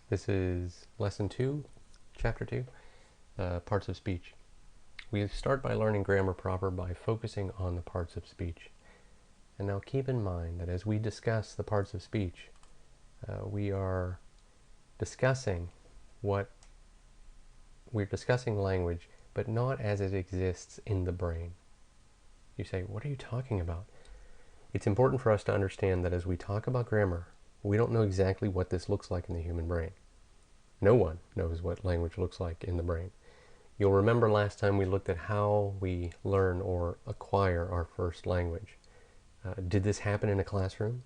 This is Lesson 2, Chapter 2, Parts of Speech. We start by learning grammar proper by focusing on the parts of speech. And now keep in mind that as we discuss the parts of speech, we are discussing language, but not as it exists in the brain. You say, what are you talking about? It's important for us to understand that as we talk about grammar, we don't know exactly what this looks like in the human brain. No one knows what language looks like in the brain. You'll remember last time we looked at how we learn or acquire our first language. Did this happen in a classroom?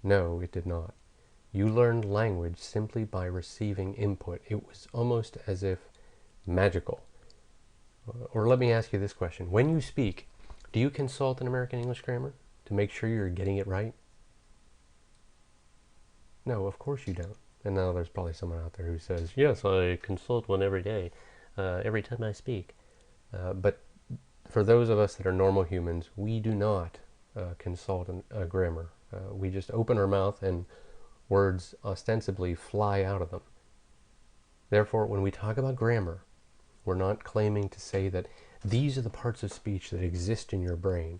No, it did not. You learned language simply by receiving input. It was almost as if magical. Or let me ask you this question. When you speak, do you consult an American English grammar to make sure you're getting it right? No, of course you don't. And now there's probably someone out there who says, yes, I consult one every day, every time I speak. But for those of us that are normal humans, we do not consult a grammar. We just open our mouth and words ostensibly fly out of them. Therefore, when we talk about grammar, we're not claiming to say that these are the parts of speech that exist in your brain.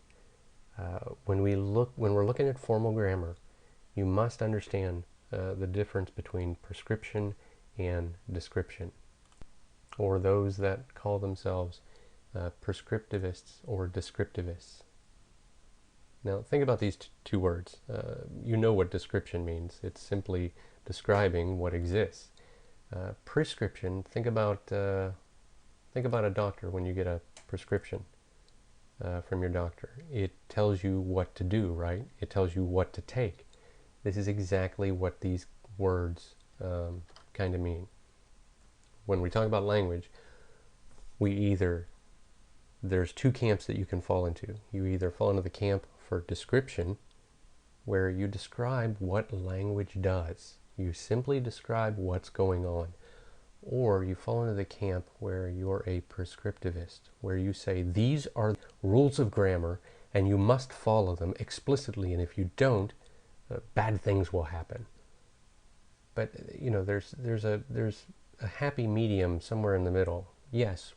When we're looking at formal grammar, you must understand the difference between prescription and description, or those that call themselves prescriptivists or descriptivists. Now think about these two words. You know what description means. It's simply describing what exists. Prescription, think about a doctor when you get a prescription from your doctor. It tells you what to do, right? It tells you what to take. This is exactly what these words kind of mean. When we talk about language, there's two camps that you can fall into. You either fall into the camp for description, where you describe what language does. You simply describe what's going on. Or you fall into the camp where you're a prescriptivist, where you say these are rules of grammar and you must follow them explicitly, and if you don't, bad things will happen. But you know, there's a happy medium somewhere in the middle. Yes,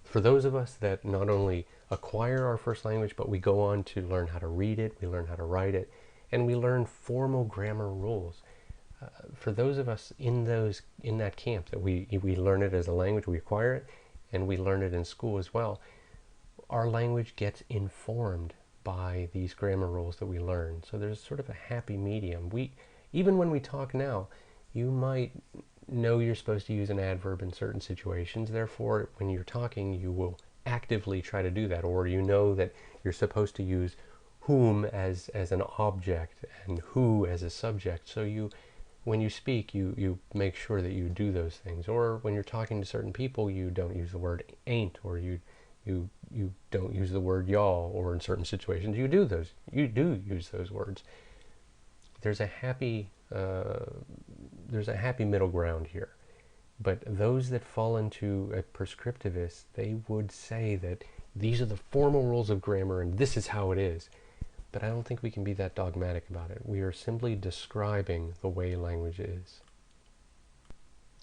for those of us that not only acquire our first language, but we go on to learn how to read it, we learn how to write it, and we learn formal grammar rules. For those of us in that camp, that we learn it as a language, we acquire it, and we learn it in school as well, our language gets informed by these grammar rules that we learn. So there's sort of a happy medium. Even when we talk now, you might know you're supposed to use an adverb in certain situations. Therefore, when you're talking, you will actively try to do that. Or you know that you're supposed to use whom as an object and who as a subject. So when you speak, you make sure that you do those things. Or when you're talking to certain people, you don't use the word ain't, or you don't use the word y'all, or in certain situations you do use those words. There's a happy middle ground here. But those that fall into a prescriptivist, they would say that these are the formal rules of grammar and this is how it is. But I don't think we can be that dogmatic about it. We are simply describing the way language is.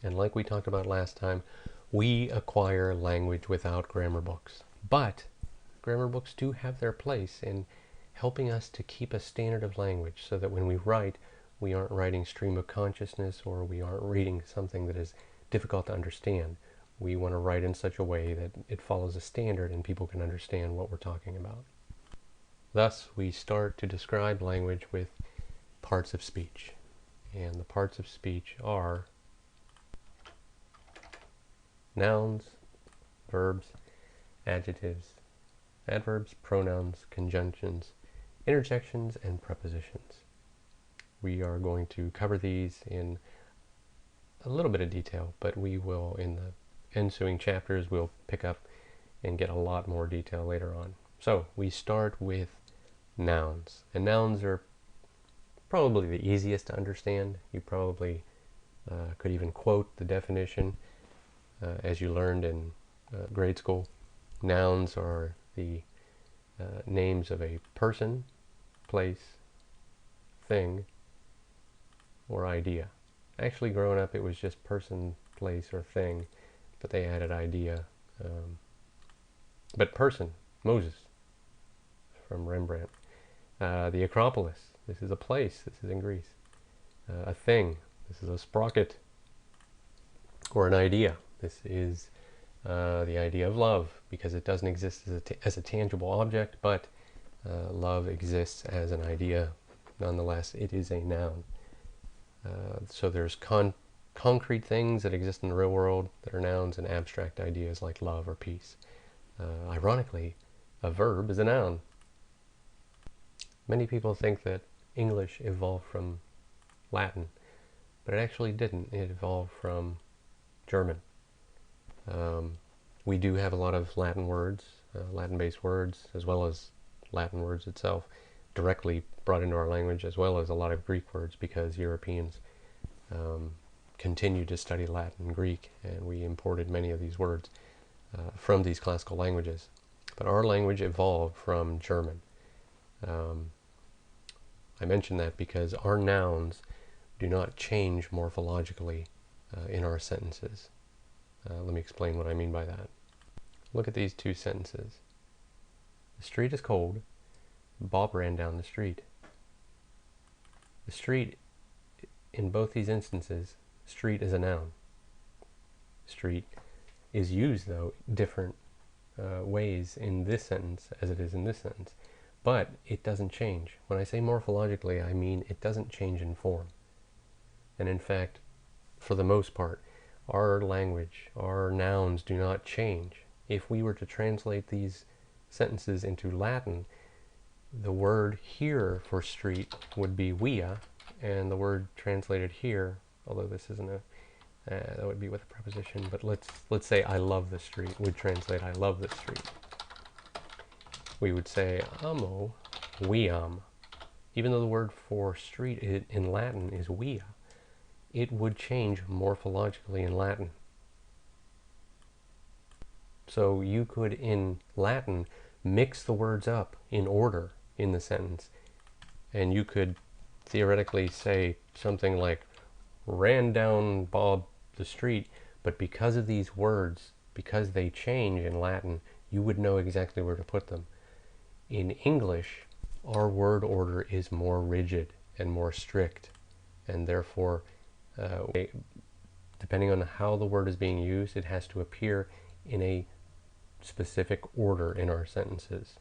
And like we talked about last time, we acquire language without grammar books. But grammar books do have their place in helping us to keep a standard of language so that when we write, we aren't writing stream of consciousness, or we aren't reading something that is difficult to understand. We want to write in such a way that it follows a standard and people can understand what we're talking about. Thus, we start to describe language with parts of speech. And the parts of speech are nouns, verbs, adjectives, adverbs, pronouns, conjunctions, interjections, and prepositions. We are going to cover these in a little bit of detail, but we will, in the ensuing chapters, we'll pick up and get a lot more detail later on. So we start with nouns. And nouns are probably the easiest to understand. You probably could even quote the definition as you learned in grade school. Nouns are the names of a person, place, thing, or idea. Actually, growing up, it was just person, place, or thing, but they added idea. But person, Moses, from Rembrandt. The Acropolis, this is a place, this is in Greece. A thing, this is a sprocket. Or an idea, this is the idea of love, because it doesn't exist as a tangible object, but love exists as an idea. Nonetheless, it is a noun. So there's concrete things that exist in the real world that are nouns, and abstract ideas like love or peace. Ironically, a verb is a noun. Many people think that English evolved from Latin, but it actually didn't. It evolved from German. We do have a lot of Latin words, Latin-based words, as well as Latin words itself, directly brought into our language, as well as a lot of Greek words, because Europeans continued to study Latin and Greek, and we imported many of these words from these classical languages. But our language evolved from German. I mention that because our nouns do not change morphologically in our sentences. Let me explain what I mean by that. Look at these two sentences. The street is cold. Bob ran down the street. The street, in both these instances, street is a noun. Street is used, though, different ways in this sentence as it is in this sentence. But it doesn't change. When I say morphologically, I mean it doesn't change in form. And in fact, for the most part, our language, our nouns do not change. If we were to translate these sentences into Latin, the word here for street would be via, and the word translated here, although this isn't a, that would be with a preposition, but let's say I love the street would translate I love the street. We would say amo viam. Even though the word for street in Latin is via, it would change morphologically in Latin. So you could, in Latin, mix the words up in order in the sentence, and you could theoretically say something like ran down Bob the street, but because of these words, because they change in Latin, you would know exactly where to put them. In English, our word order is more rigid and more strict, and therefore, depending on how the word is being used, it has to appear in a specific order in our sentences.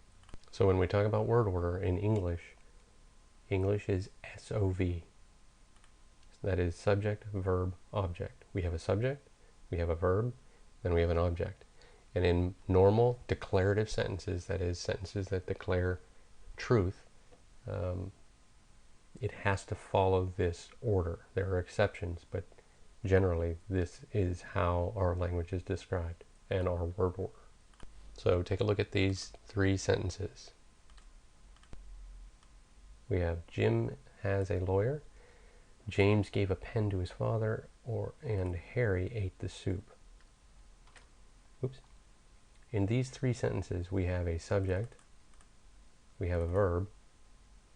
So when we talk about word order in English, English is SOV. That is subject, verb, object. We have a subject, we have a verb, then we have an object. And in normal declarative sentences, that is, sentences that declare truth, it has to follow this order. There are exceptions, but generally this is how our language is described and our word order. So take a look at these three sentences. We have Jim has a lawyer, James gave a pen to his father, and Harry ate the soup. Oops. In these three sentences, we have a subject, we have a verb,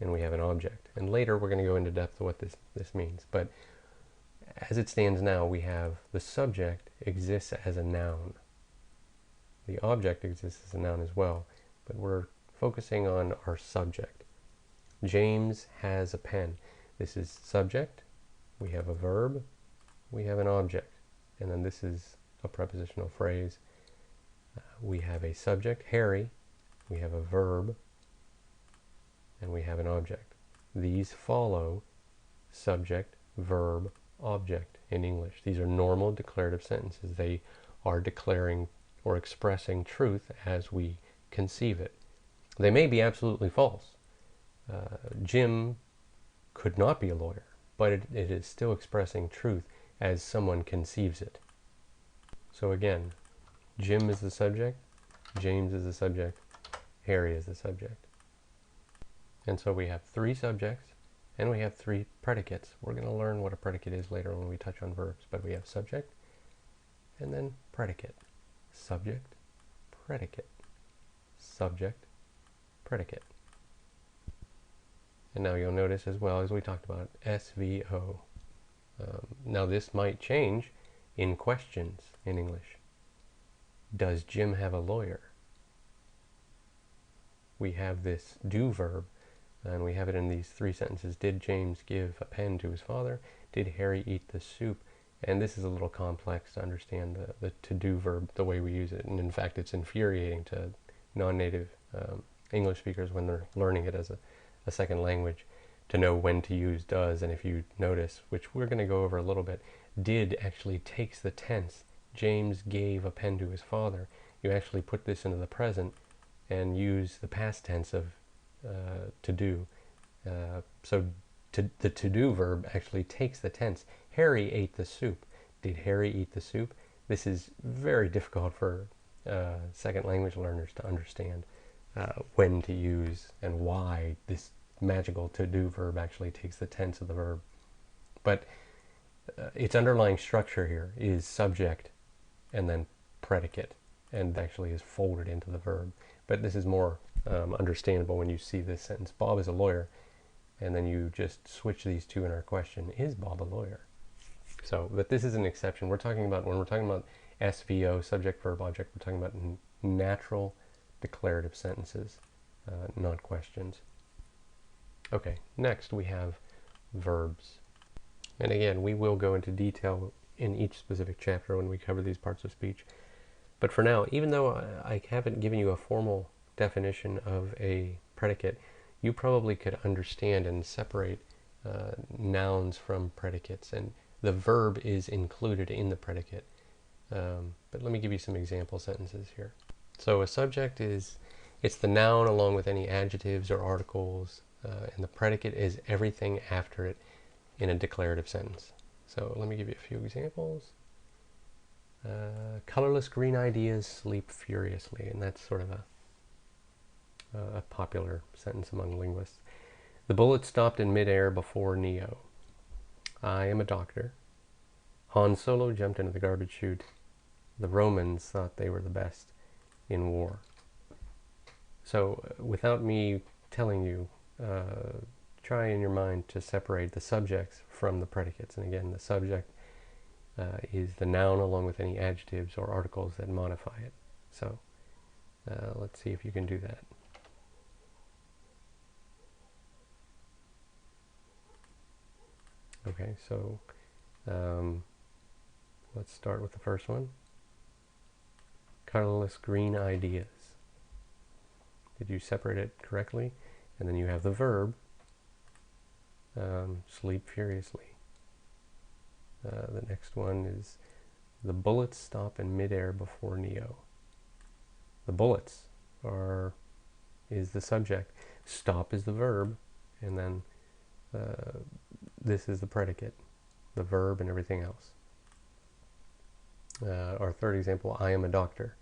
and we have an object. And later we're going to go into depth of what this means. But as it stands now, we have the subject exists as a noun. The object exists as a noun as well, but we're focusing on our subject. James has a pen. This is subject, we have a verb, we have an object, and then this is a prepositional phrase. We have a subject, Harry, we have a verb, and we have an object. These follow subject, verb, object in English. These are normal declarative sentences. They are declaring or expressing truth as we conceive it. They may be absolutely false. Jim could not be a lawyer, but it is still expressing truth as someone conceives it. So again, Jim is the subject, James is the subject, Harry is the subject. And so we have three subjects and we have three predicates. We're going to learn what a predicate is later when we touch on verbs, but we have subject and then predicate. Subject, predicate, subject, predicate. And now you'll notice as well, as we talked about, SVO. Now this might change in questions in English. Does Jim have a lawyer? We have this do verb, and we have it in these 3 sentences. Did James give a pen to his father? Did Harry eat the soup? And this is a little complex to understand the to-do verb, the way we use it. And in fact, it's infuriating to non-native English speakers when they're learning it as a second language to know when to use does. And if you notice, which we're going to go over a little bit, did actually takes the tense. James gave a pen to his father. You actually put this into the present and use the past tense of to do. So the to-do verb actually takes the tense. Harry ate the soup. Did Harry eat the soup? This is very difficult for second language learners to understand when to use and why this magical to-do verb actually takes the tense of the verb. But its underlying structure here is subject and then predicate, and actually is folded into the verb. But this is more understandable when you see this sentence. Bob is a lawyer, and then you just switch these two in our question. Is Bob a lawyer? So, but this is an exception. We're talking about, when we're talking about SVO, subject, verb, object, we're talking about natural declarative sentences, not questions. Okay, next we have verbs. And again, we will go into detail in each specific chapter when we cover these parts of speech. But for now, even though I haven't given you a formal definition of a predicate, you probably could understand and separate nouns from predicates, and the verb is included in the predicate. But let me give you some example sentences here. So a subject it's the noun along with any adjectives or articles, and the predicate is everything after it in a declarative sentence. So let me give you a few examples. Colorless green ideas sleep furiously, and that's sort of a popular sentence among linguists. The bullet stopped in midair before Neo. I am a doctor. Han Solo jumped into the garbage chute. The Romans thought they were the best in war. So without me telling you, try in your mind to separate the subjects from the predicates. And again, the subject is the noun along with any adjectives or articles that modify it. So let's see if you can do that. Okay, so let's start with the first one. Colorless green ideas. Did you separate it correctly? And then you have the verb, sleep furiously. The next one is the bullets stop in midair before Neo. The bullets is the subject, stop is the verb, and then this is the predicate, the verb and everything else. Our third example, I am a doctor.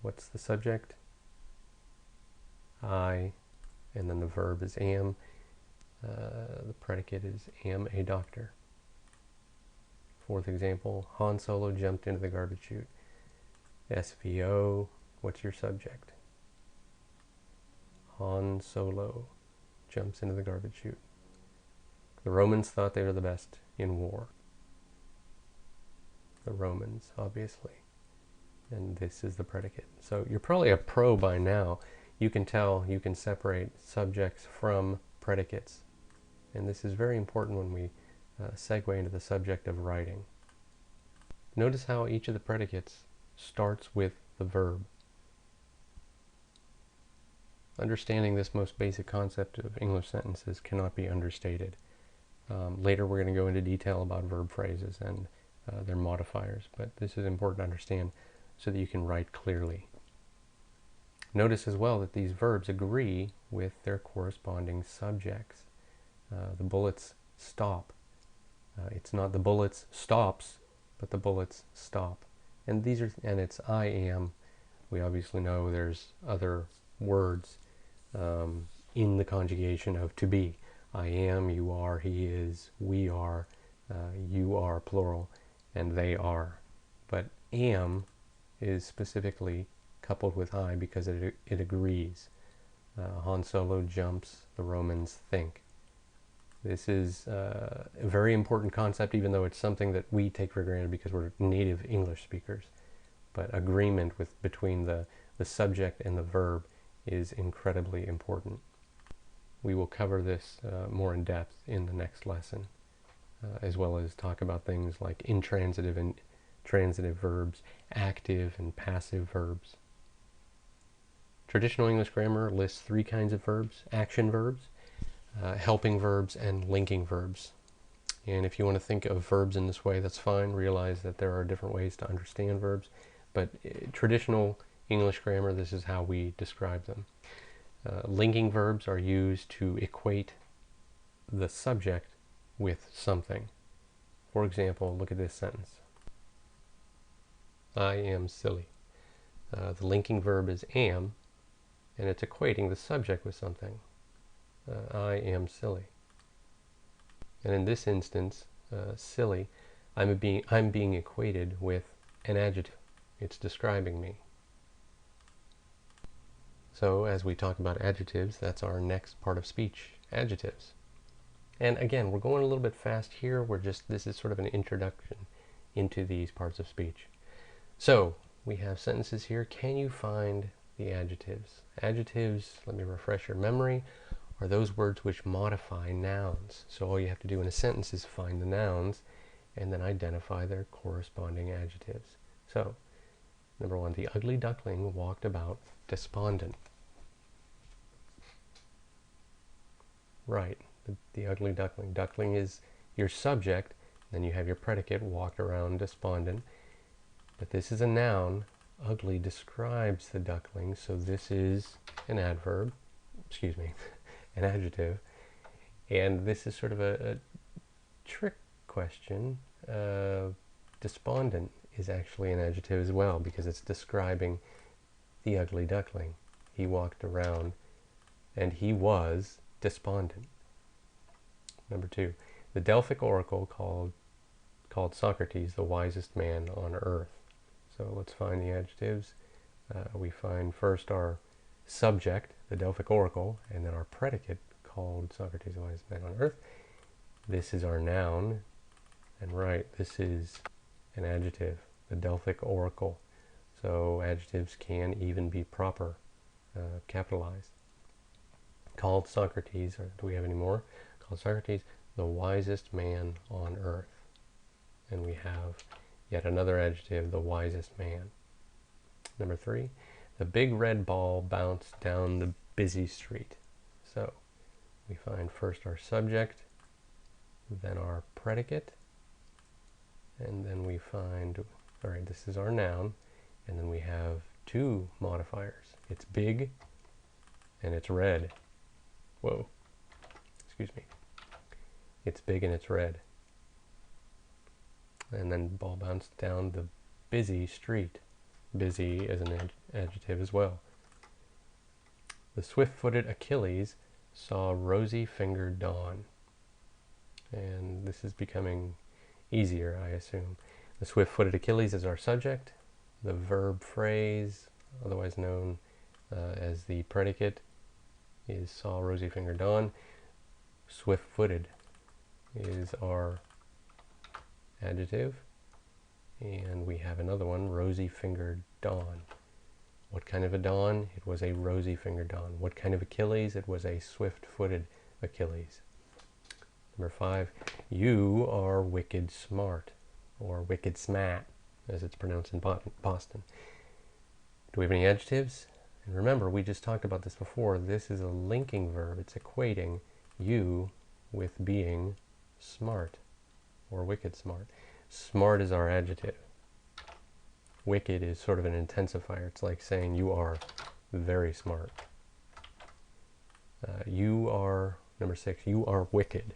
What's the subject? I, and then the verb is am. The predicate is am a doctor. Fourth example, Han Solo jumped into the garbage chute. SVO, what's your subject? Han Solo jumps into the garbage chute. The Romans thought they were the best in war. The Romans, obviously. And this is the predicate. So you're probably a pro by now. You can tell, you can separate subjects from predicates. And this is very important when we segue into the subject of writing. Notice how each of the predicates starts with the verb. Understanding this most basic concept of English sentences cannot be understated. Later we're going to go into detail about verb phrases and their modifiers, but this is important to understand so that you can write clearly. Notice as well that these verbs agree with their corresponding subjects. The bullets stop. It's not the bullets stops, but the bullets stop. And these are, and it's I am. We obviously know there's other words in the conjugation of to be. I am, you are, he is, we are, you are, plural, and they are. But am is specifically coupled with I because it agrees. Han Solo jumps, the Romans think. This is a very important concept, even though it's something that we take for granted because we're native English speakers. But agreement between the subject and the verb is incredibly important. We will cover this more in depth in the next lesson, as well as talk about things like intransitive and transitive verbs, active and passive verbs. Traditional English grammar lists 3 kinds of verbs: action verbs, helping verbs, and linking verbs. And if you want to think of verbs in this way, that's fine. Realize that there are different ways to understand verbs, but traditional English grammar, this is how we describe them. Linking verbs are used to equate the subject with something. For example, look at this sentence. I am silly. The linking verb is am, and it's equating the subject with something. I am silly. And in this instance, silly, I'm being equated with an adjective. It's describing me. So as we talk about adjectives, that's our next part of speech, adjectives. And again, we're going a little bit fast here. This is sort of an introduction into these parts of speech. So we have sentences here. Can you find the adjectives? Adjectives, let me refresh your memory, are those words which modify nouns. So all you have to do in a sentence is find the nouns and then identify their corresponding adjectives. So, number 1, the ugly duckling walked about despondent. Right, the ugly duckling. Duckling is your subject, then you have your predicate, walked around despondent. But this is a noun. Ugly describes the duckling, so this is an adverb, excuse me, an adjective. And this is sort of a trick question. Despondent is actually an adjective as well because it's describing the ugly duckling. He walked around and he was despondent. Number 2, the Delphic oracle called Socrates the wisest man on earth. So let's find the adjectives. We find first our subject, the Delphic oracle, and then our predicate, called Socrates the wisest man on earth. This is our noun, and right, this is an adjective, the Delphic oracle. So adjectives can even be proper, capitalized. Called Socrates, or do we have any more? Called Socrates the wisest man on earth. And we have yet another adjective, the wisest man. Number 3, the big red ball bounced down the busy street. So we find first our subject, then our predicate, and then we find, all right, this is our noun, and then we have 2 modifiers. It's big and it's red. Whoa, excuse me. It's big and it's red. And then ball bounced down the busy street. Busy is an adjective as well. The swift-footed Achilles saw rosy-fingered dawn. And this is becoming easier, I assume. The swift-footed Achilles is our subject. The verb phrase, otherwise known as the predicate, is saw rosy-fingered dawn. Swift-footed is our adjective, and we have another one, rosy-fingered dawn. What kind of a dawn? It was a rosy-fingered dawn. What kind of Achilles? It was a swift-footed Achilles. Number 5, you are wicked smart, or wicked smat, as it's pronounced in Boston. Do we have any adjectives? And remember, we just talked about this before. This is a linking verb. It's equating you with being smart, or wicked smart. Smart is our adjective. Wicked is sort of an intensifier. It's like saying you are very smart. You are, number 6, you are wicked.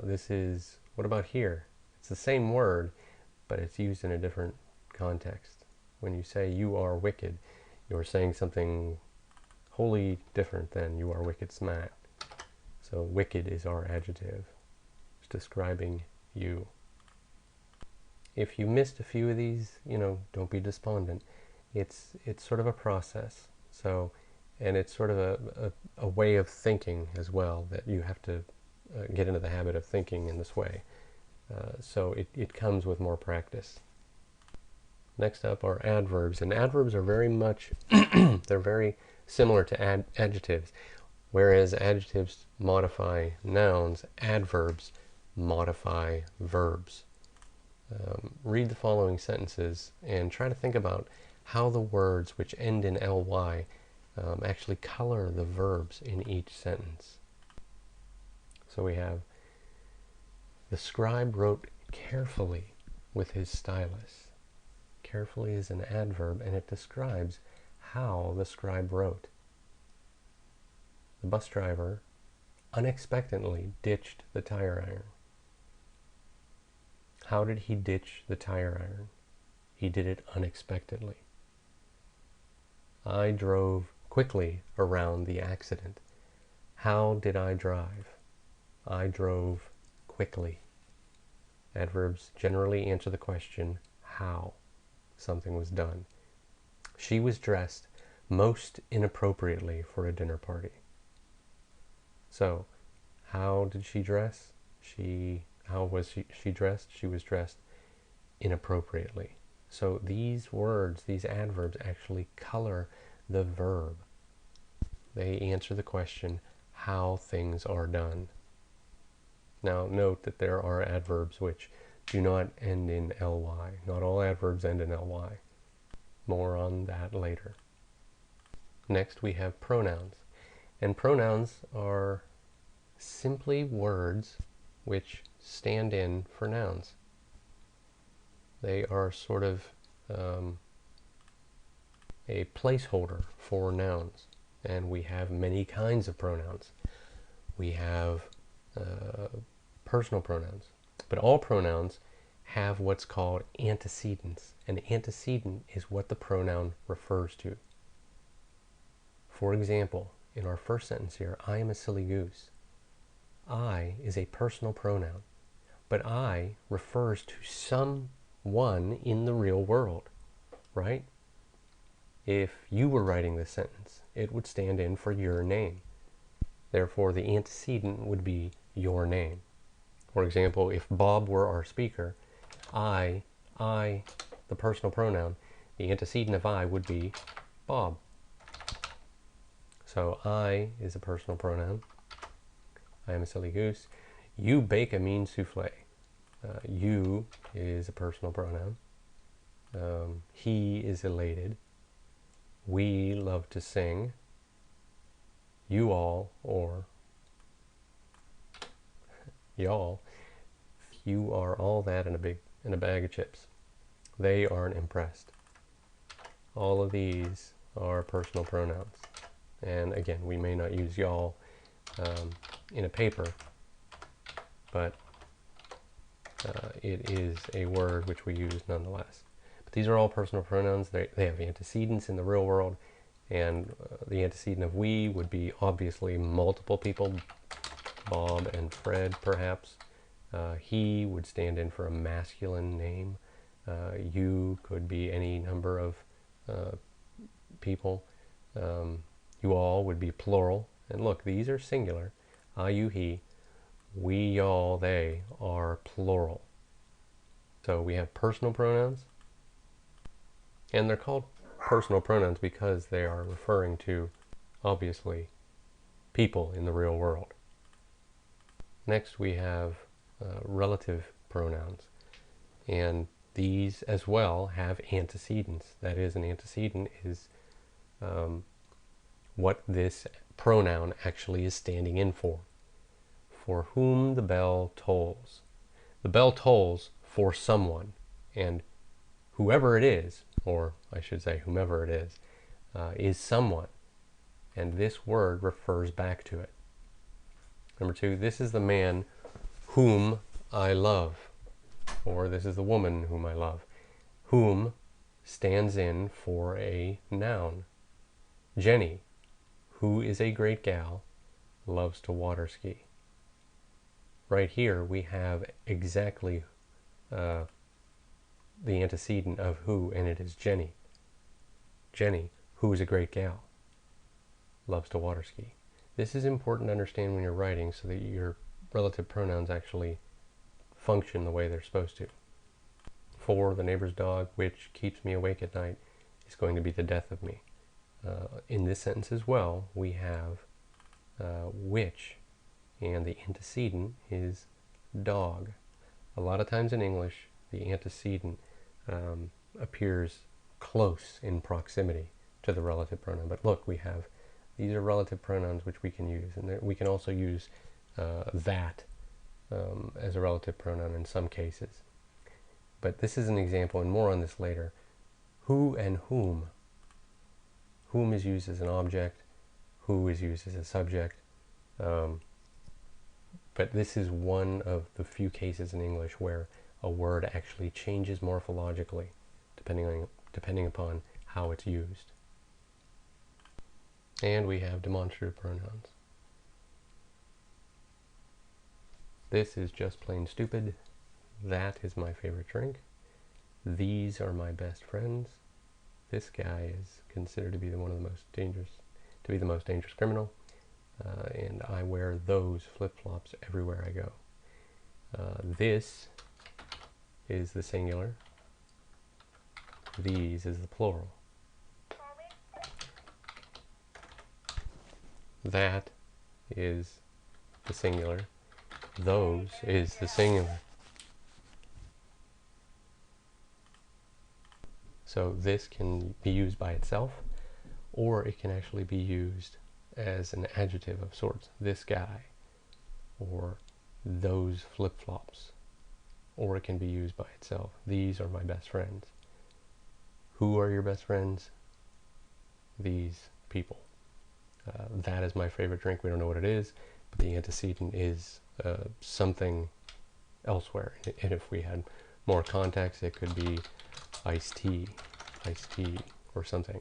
This is, what about here? It's the same word, but it's used in a different context. When you say you are wicked, you're saying something wholly different than you are wicked smart. So wicked is our adjective. It's describing you. If you missed a few of these, don't be despondent. It's sort of a process. So And it's sort of a way of thinking as well, that you have to get into the habit of thinking in this way. So it comes with more practice. Next up are adverbs, and adverbs are very much, they're very similar to adjectives. Whereas adjectives modify nouns, adverbs modify verbs. Read the following sentences and try to think about how the words which end in ly actually color the verbs in each sentence. So we have, the scribe wrote carefully with his stylus. Carefully is an adverb, and it describes how the scribe wrote. The bus driver unexpectedly ditched the tire iron. How did he ditch the tire iron? He did it unexpectedly. I drove quickly around the accident. How did I drive? I drove quickly. Adverbs generally answer the question how something was done. She was dressed most inappropriately for a dinner party. So, how did she dress? How was she dressed? She was dressed inappropriately. So these words, these adverbs, actually color the verb. They answer the question how things are done. Now note that there are adverbs which do not end in ly. Not all adverbs end in ly. More on that later. Next we have pronouns. And pronouns are simply words which stand in for nouns. They are sort of a placeholder for nouns. And we have many kinds of pronouns. We have personal pronouns. But all pronouns have what's called antecedents. An antecedent is what the pronoun refers to. For example, in our first sentence here, I am a silly goose. I is a personal pronoun, but I refers to someone in the real world, right? If you were writing this sentence, it would stand in for your name. Therefore, the antecedent would be your name. For example, if Bob were our speaker, I, the personal pronoun, the antecedent of I would be Bob. So I is a personal pronoun. I am a silly goose. You bake a mean souffle. You is a personal pronoun. He is elated. We love to sing. You all, or y'all, you are all that in a bag of chips. They aren't impressed. All of these are personal pronouns. And again, we may not use y'all in a paper, but it is a word which we use nonetheless. But these are all personal pronouns. They have antecedents in the real world, and the antecedent of we would be obviously multiple people, Bob and Fred perhaps. He would stand in for a masculine name. You could be any number of people. You all would be plural. And look, these are singular. I, you, he. We, y'all, they are plural. So we have personal pronouns. And they're called personal pronouns because they are referring to, obviously, people in the real world. Next we have relative pronouns. And these as well have antecedents. That is, an antecedent is what this pronoun actually is standing in for. For whom the bell tolls. The bell tolls for someone, and whoever it is, or I should say whomever it is someone, and this word refers back to it. Number two, this is the man whom I love, or this is the woman whom I love. Whom stands in for a noun. Jenny, who is a great gal, loves to water ski. Right here we have exactly the antecedent of who, and it is Jenny. Jenny, who is a great gal. loves to water ski. This is important to understand when you're writing so that your relative pronouns actually function the way they're supposed to. For, the neighbor's dog, which keeps me awake at night, is going to be the death of me. In this sentence as well, we have which, and the antecedent is dog. A lot of times in English, the antecedent appears close in proximity to the relative pronoun. But look, we have, these are relative pronouns which we can use. And we can also use that as a relative pronoun in some cases. But this is an example, and more on this later. Who and whom. Whom is used as an object. Who is used as a subject. But this is one of the few cases in English where a word actually changes morphologically depending upon how it's used. And we have demonstrative pronouns. This is just plain stupid. That is my favorite drink. These are my best friends. This guy is considered to be the most dangerous criminal. And I wear those flip-flops everywhere I go. This is the singular. These is the plural. That is the singular. Those is the singular. So this can be used by itself, or it can actually be used as an adjective of sorts. This guy, or those flip-flops. Or it can be used by itself. These are my best friends. Who are your best friends? These people. That is my favorite drink. We don't know what it is, but the antecedent is something elsewhere. And if we had more context, it could be iced tea, or something.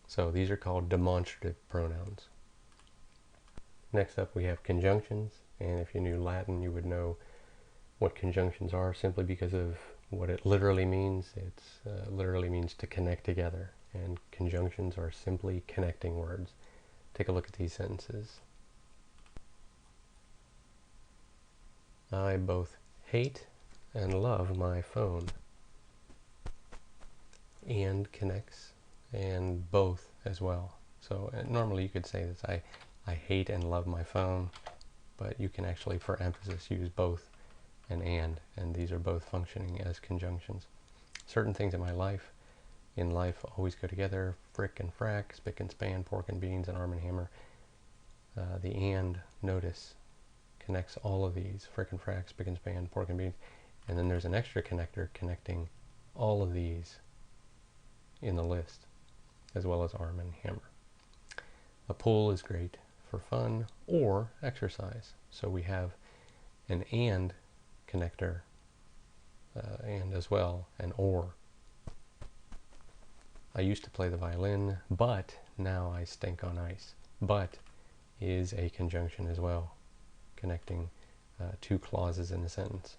So these are called demonstrative pronouns. Next up we have conjunctions, and if you knew Latin you would know what conjunctions are simply because of what it literally means. It literally means to connect together, and conjunctions are simply connecting words. Take a look at these sentences. I both hate and love my phone. And connects, and both as well. So normally you could say this, I hate and love my phone, but you can actually, for emphasis, use both and these are both functioning as conjunctions. Certain things in life always go together. Frick and frack, spick and span, pork and beans, and arm and hammer. The and, notice, connects all of these. Frick and frack, spick and span, pork and beans. And then there's an extra connector connecting all of these in the list, as well as arm and hammer. A pool is great for fun or exercise. So we have an and connector, and as well an or. I used to play the violin, but now I stink on ice. But is a conjunction as well, connecting two clauses in a sentence.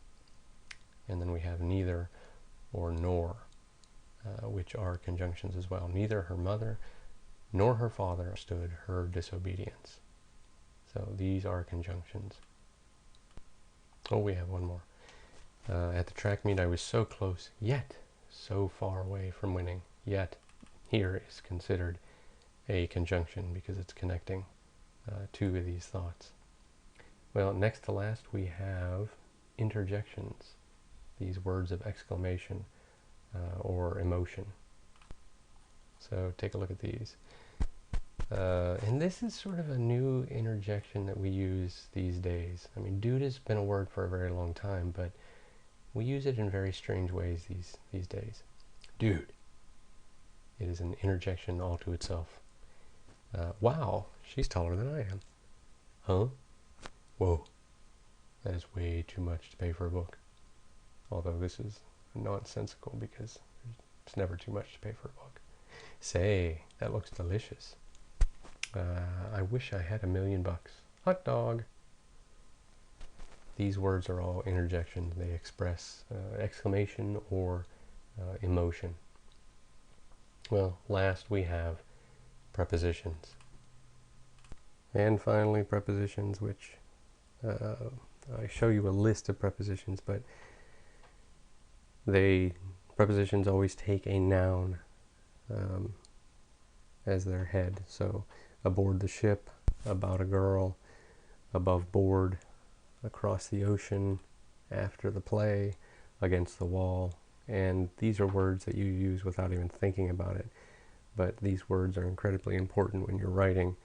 And then we have neither or nor, which are conjunctions as well. Neither her mother nor her father understood her disobedience. So these are conjunctions. Oh, we have one more. At the track meet I was so close, yet so far away from winning. Yet here is considered a conjunction because it's connecting two of these thoughts. Well, next to last we have interjections, these words of exclamation or emotion. So take a look at these. And this is sort of a new interjection that we use these days. I mean, dude has been a word for a very long time, but we use it in very strange ways these days. Dude. It is an interjection all to itself. Wow, she's taller than I am. Huh? Whoa. That is way too much to pay for a book. Although this is nonsensical because it's never too much to pay for a book. Say, that looks delicious. I wish I had $1 million. Hot dog. These words are all interjections. They express exclamation or emotion. Well, last we have prepositions. And finally, prepositions, which I show you a list of prepositions, but prepositions always take a noun as their head. So aboard the ship, about a girl, above board, across the ocean, after the play, against the wall. And these are words that you use without even thinking about it. But these words are incredibly important when you're writing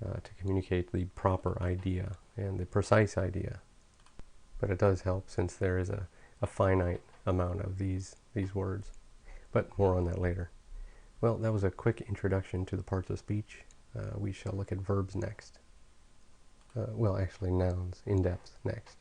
to communicate the proper idea and the precise idea. But it does help since there is a finite amount of these words. But more on that later. Well, that was a quick introduction to the parts of speech. We shall look at verbs next. Well, actually nouns in depth next.